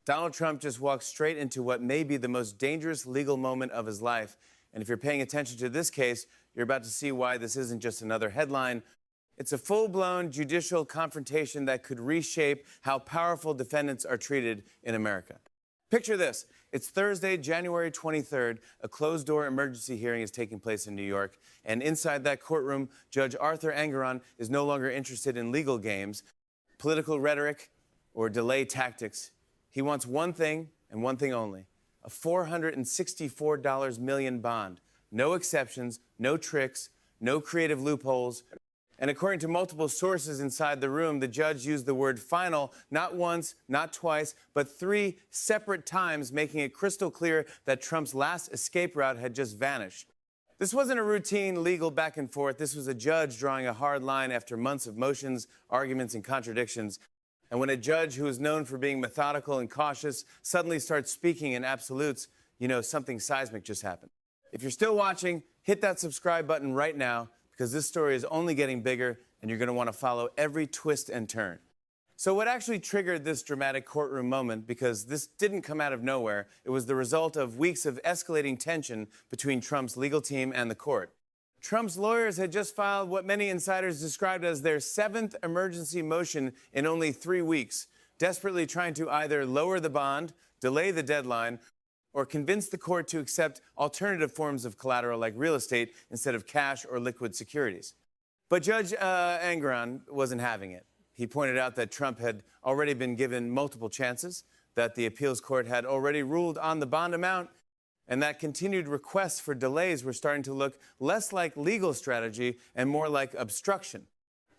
Donald Trump just walked straight into what may be the most dangerous legal moment of his life. And if you're paying attention to this case, you're about to see why this isn't just another headline. It's a full-blown judicial confrontation that could reshape how powerful defendants are treated in America. Picture this. It's Thursday, January 23rd. A closed-door emergency hearing is taking place in New York. And inside that courtroom, Judge Arthur Angoron is no longer interested in legal games, political rhetoric, or delay tactics. He wants one thing and one thing only: a $464 million bond. No exceptions, no tricks, no creative loopholes. And according to multiple sources inside the room, the judge used the word final not once, not twice, but 3 separate times, making it crystal clear that Trump's last escape route had just vanished. This wasn't a routine legal back and forth. This was a judge drawing a hard line after months of motions, arguments, and contradictions. And when a judge who is known for being methodical and cautious suddenly starts speaking in absolutes, you know something seismic just happened. If you're still watching, hit that subscribe button right now, because this story is only getting bigger, and you're going to want to follow every twist and turn. So what actually triggered this dramatic courtroom moment, because this didn't come out of nowhere, it was the result of weeks of escalating tension between Trump's legal team and the court. Trump's lawyers had just filed what many insiders described as their 7th emergency motion in only 3 weeks, desperately trying to either lower the bond, delay the deadline, or convince the court to accept alternative forms of collateral like real estate instead of cash or liquid securities. But Judge Angoron wasn't having it. He pointed out that Trump had already been given multiple chances, that the appeals court had already ruled on the bond amount, and that continued requests for delays were starting to look less like legal strategy and more like obstruction.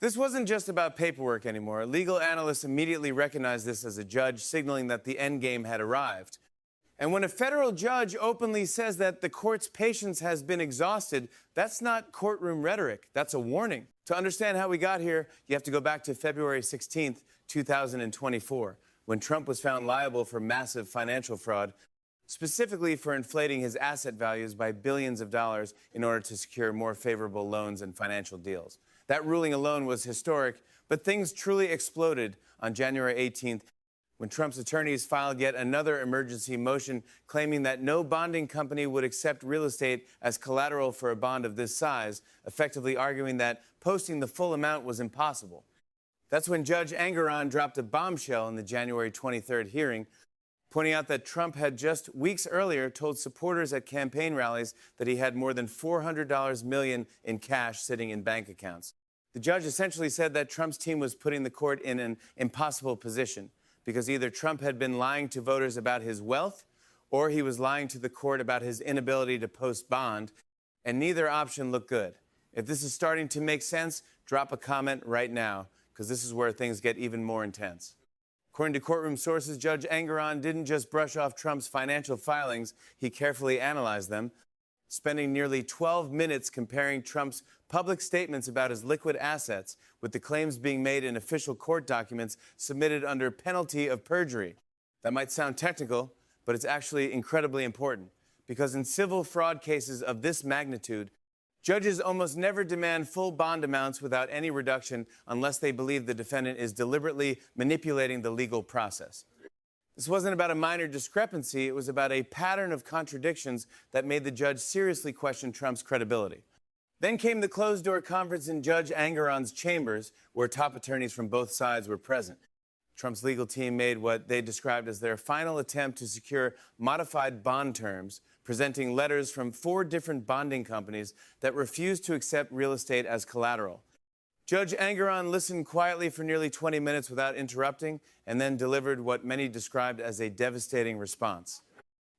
This wasn't just about paperwork anymore. Legal analysts immediately recognized this as a judge signaling that the end game had arrived. And when a federal judge openly says that the court's patience has been exhausted, that's not courtroom rhetoric. That's a warning. To understand how we got here, you have to go back to February 16th, 2024, when Trump was found liable for massive financial fraud, specifically for inflating his asset values by billions of dollars in order to secure more favorable loans and financial deals. That ruling alone was historic, but things truly exploded on January 18th, when Trump's attorneys filed yet another emergency motion claiming that no bonding company would accept real estate as collateral for a bond of this size, effectively arguing that posting the full amount was impossible. That's when Judge Angoron dropped a bombshell in the January 23rd hearing, pointing out that Trump had just weeks earlier told supporters at campaign rallies that he had more than $400 million in cash sitting in bank accounts. The judge essentially said that Trump's team was putting the court in an impossible position, because either Trump had been lying to voters about his wealth, or he was lying to the court about his inability to post bond, and neither option looked good. If this is starting to make sense, drop a comment right now, because this is where things get even more intense. According to courtroom sources, Judge Angoron didn't just brush off Trump's financial filings, he carefully analyzed them, spending nearly 12 minutes comparing Trump's public statements about his liquid assets with the claims being made in official court documents submitted under penalty of perjury. That might sound technical, but it's actually incredibly important, because in civil fraud cases of this magnitude, judges almost never demand full bond amounts without any reduction unless they believe the defendant is deliberately manipulating the legal process. This wasn't about a minor discrepancy. It was about a pattern of contradictions that made the judge seriously question Trump's credibility. Then came the closed-door conference in Judge Angoron's chambers, where top attorneys from both sides were present. Trump's legal team made what they described as their final attempt to secure modified bond terms, presenting letters from 4 different bonding companies that refused to accept real estate as collateral. Judge Angoron listened quietly for nearly 20 minutes without interrupting, and then delivered what many described as a devastating response.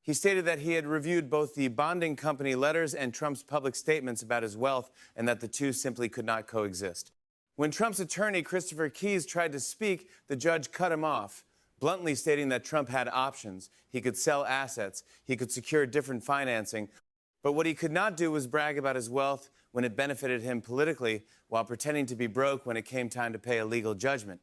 He stated that he had reviewed both the bonding company letters and Trump's public statements about his wealth, and that the two simply could not coexist. When Trump's attorney, Christopher Keyes, tried to speak, the judge cut him off, bluntly stating that Trump had options. He could sell assets. He could secure different financing. But what he could not do was brag about his wealth when it benefited him politically, while pretending to be broke when it came time to pay a legal judgment.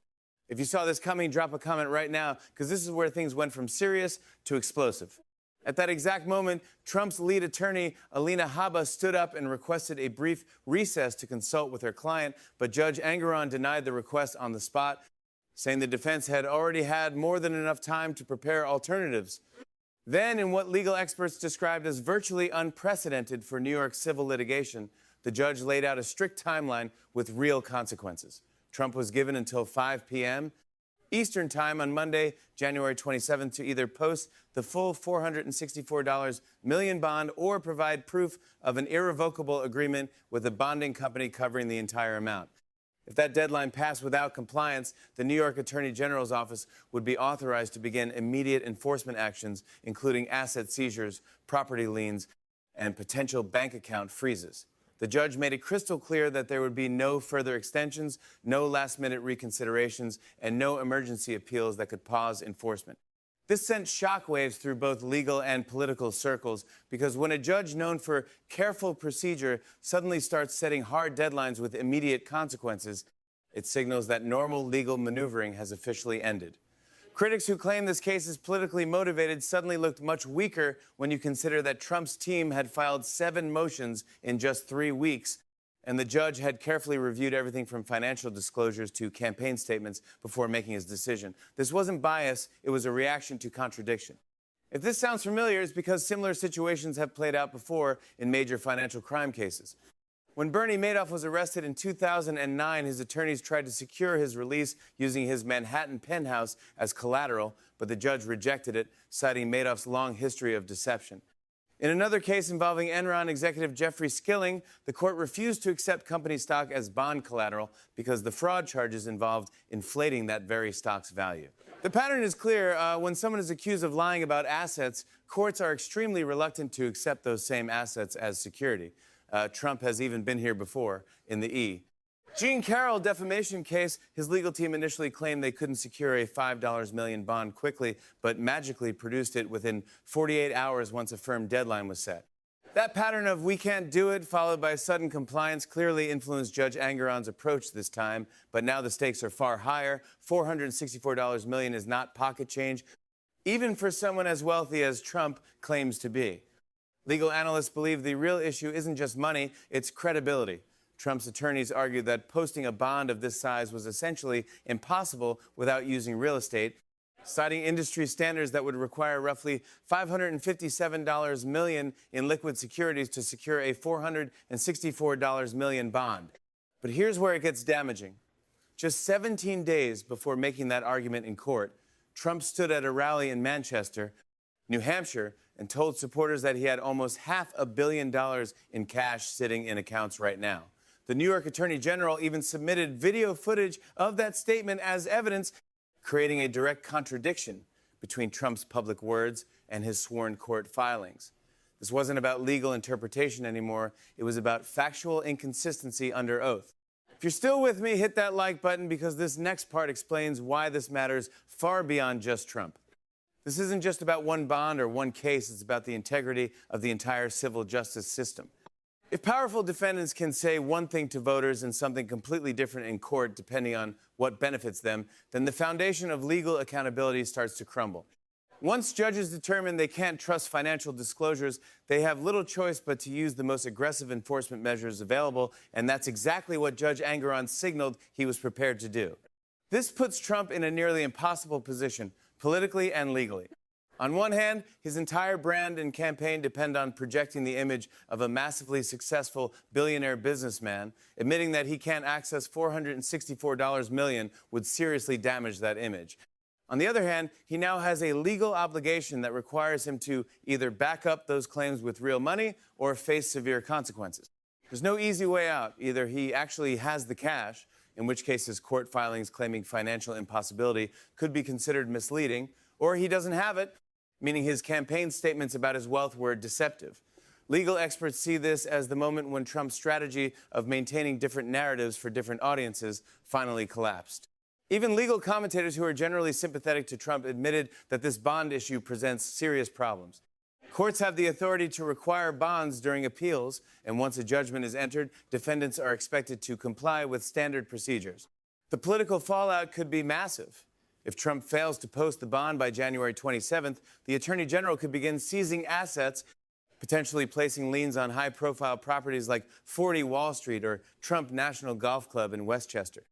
If you saw this coming, drop a comment right now, because this is where things went from serious to explosive. At that exact moment, Trump's lead attorney, Alina Habba, stood up and requested a brief recess to consult with her client, but Judge Angoron denied the request on the spot. saying the defense had already had more than enough time to prepare alternatives. Then, in what legal experts described as virtually unprecedented for New York civil litigation, the judge laid out a strict timeline with real consequences. Trump was given until 5 p.m. Eastern Time on Monday, January 27th, to either post the full $464 million bond or provide proof of an irrevocable agreement with a bonding company covering the entire amount. If that deadline passed without compliance, the New York Attorney General's office would be authorized to begin immediate enforcement actions, including asset seizures, property liens, and potential bank account freezes. The judge made it crystal clear that there would be no further extensions, no last-minute reconsiderations, and no emergency appeals that could pause enforcement. This sent shockwaves through both legal and political circles, because when a judge known for careful procedure suddenly starts setting hard deadlines with immediate consequences, it signals that normal legal maneuvering has officially ended. Critics who claim this case is politically motivated suddenly looked much weaker when you consider that Trump's team had filed 7 motions in just 3 weeks, and the judge had carefully reviewed everything from financial disclosures to campaign statements before making his decision. This wasn't bias, it was a reaction to contradiction. If this sounds familiar, it's because similar situations have played out before in major financial crime cases. When Bernie Madoff was arrested in 2009, his attorneys tried to secure his release using his Manhattan penthouse as collateral, but the judge rejected it, citing Madoff's long history of deception. In another case involving Enron executive Jeffrey Skilling, the court refused to accept company stock as bond collateral because the fraud charges involved inflating that very stock's value. The pattern is clear. When someone is accused of lying about assets, courts are extremely reluctant to accept those same assets as security. Trump has even been here before in the E. Jean Carroll defamation case, his legal team initially claimed they couldn't secure a $5 million bond quickly, but magically produced it within 48 hours once a firm deadline was set. That pattern of "we can't do it" followed by sudden compliance clearly influenced Judge Angoron's approach this time, but now the stakes are far higher. $464 million is not pocket change, even for someone as wealthy as Trump claims to be. Legal analysts believe the real issue isn't just money, it's credibility. Trump's attorneys argued that posting a bond of this size was essentially impossible without using real estate, citing industry standards that would require roughly $557 million in liquid securities to secure a $464 million bond. But here's where it gets damaging. Just 17 days before making that argument in court, Trump stood at a rally in Manchester, New Hampshire, and told supporters that he had almost $500 million in cash sitting in accounts right now. The New York Attorney General even submitted video footage of that statement as evidence, creating a direct contradiction between Trump's public words and his sworn court filings. This wasn't about legal interpretation anymore. It was about factual inconsistency under oath. If you're still with me, hit that like button, because this next part explains why this matters far beyond just Trump. This isn't just about one bond or one case. It's about the integrity of the entire civil justice system. If powerful defendants can say one thing to voters and something completely different in court, depending on what benefits them, then the foundation of legal accountability starts to crumble. Once judges determine they can't trust financial disclosures, they have little choice but to use the most aggressive enforcement measures available, and that's exactly what Judge Angoron signaled he was prepared to do. This puts Trump in a nearly impossible position, politically and legally. On one hand, his entire brand and campaign depend on projecting the image of a massively successful billionaire businessman. Admitting that he can't access $464 million would seriously damage that image. On the other hand, he now has a legal obligation that requires him to either back up those claims with real money or face severe consequences. There's no easy way out. Either he actually has the cash, in which case his court filings claiming financial impossibility could be considered misleading, or he doesn't have it, meaning his campaign statements about his wealth were deceptive. Legal experts see this as the moment when Trump's strategy of maintaining different narratives for different audiences finally collapsed. Even legal commentators who are generally sympathetic to Trump admitted that this bond issue presents serious problems. Courts have the authority to require bonds during appeals, and once a judgment is entered, defendants are expected to comply with standard procedures. The political fallout could be massive. If Trump fails to post the bond by January 27th, the Attorney General could begin seizing assets, potentially placing liens on high-profile properties like 40 Wall Street or Trump National Golf Club in Westchester.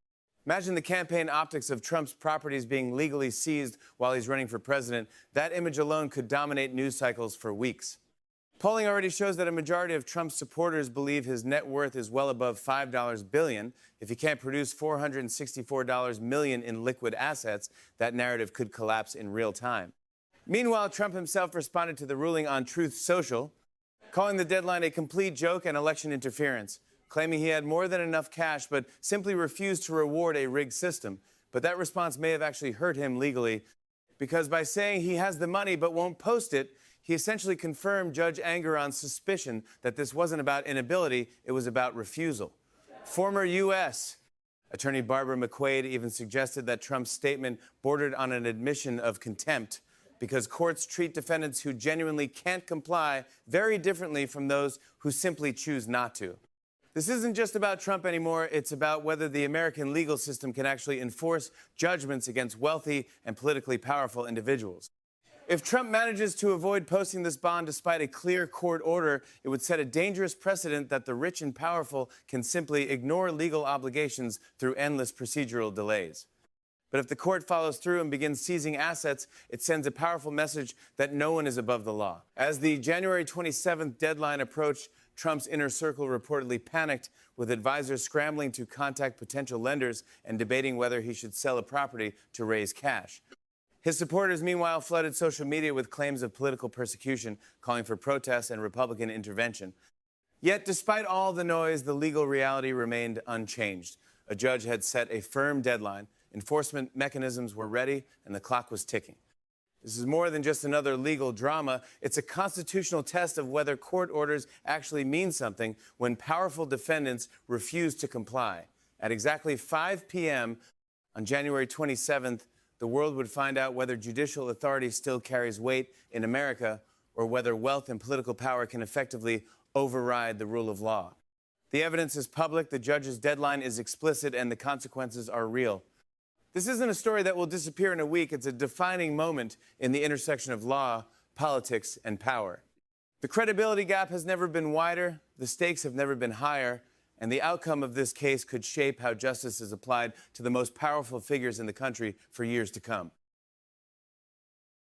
Imagine the campaign optics of Trump's properties being legally seized while he's running for president. That image alone could dominate news cycles for weeks. Polling already shows that a majority of Trump's supporters believe his net worth is well above $5 billion. If he can't produce $464 million in liquid assets, that narrative could collapse in real time. Meanwhile, Trump himself responded to the ruling on Truth Social, calling the deadline a complete joke and election interference, claiming he had more than enough cash but simply refused to reward a rigged system. But that response may have actually hurt him legally, because by saying he has the money but won't post it, he essentially confirmed Judge Angoron's suspicion that this wasn't about inability, it was about refusal. Former U.S. Attorney Barbara McQuaid even suggested that Trump's statement bordered on an admission of contempt, because courts treat defendants who genuinely can't comply very differently from those who simply choose not to. This isn't just about Trump anymore. It's about whether the American legal system can actually enforce judgments against wealthy and politically powerful individuals. If Trump manages to avoid posting this bond despite a clear court order, it would set a dangerous precedent that the rich and powerful can simply ignore legal obligations through endless procedural delays. But if the court follows through and begins seizing assets, it sends a powerful message that no one is above the law. As the January 27th deadline approached, Trump's inner circle reportedly panicked, with advisors scrambling to contact potential lenders and debating whether he should sell a property to raise cash. His supporters, meanwhile, flooded social media with claims of political persecution, calling for protests and Republican intervention. Yet, despite all the noise, the legal reality remained unchanged. A judge had set a firm deadline, enforcement mechanisms were ready, and the clock was ticking. This is more than just another legal drama. It's a constitutional test of whether court orders actually mean something when powerful defendants refuse to comply. At exactly 5 p.m. on January 27th, the world would find out whether judicial authority still carries weight in America or whether wealth and political power can effectively override the rule of law. The evidence is public, the judge's deadline is explicit, and the consequences are real. This isn't a story that will disappear in a week. It's a defining moment in the intersection of law, politics, and power. The credibility gap has never been wider, the stakes have never been higher, and the outcome of this case could shape how justice is applied to the most powerful figures in the country for years to come.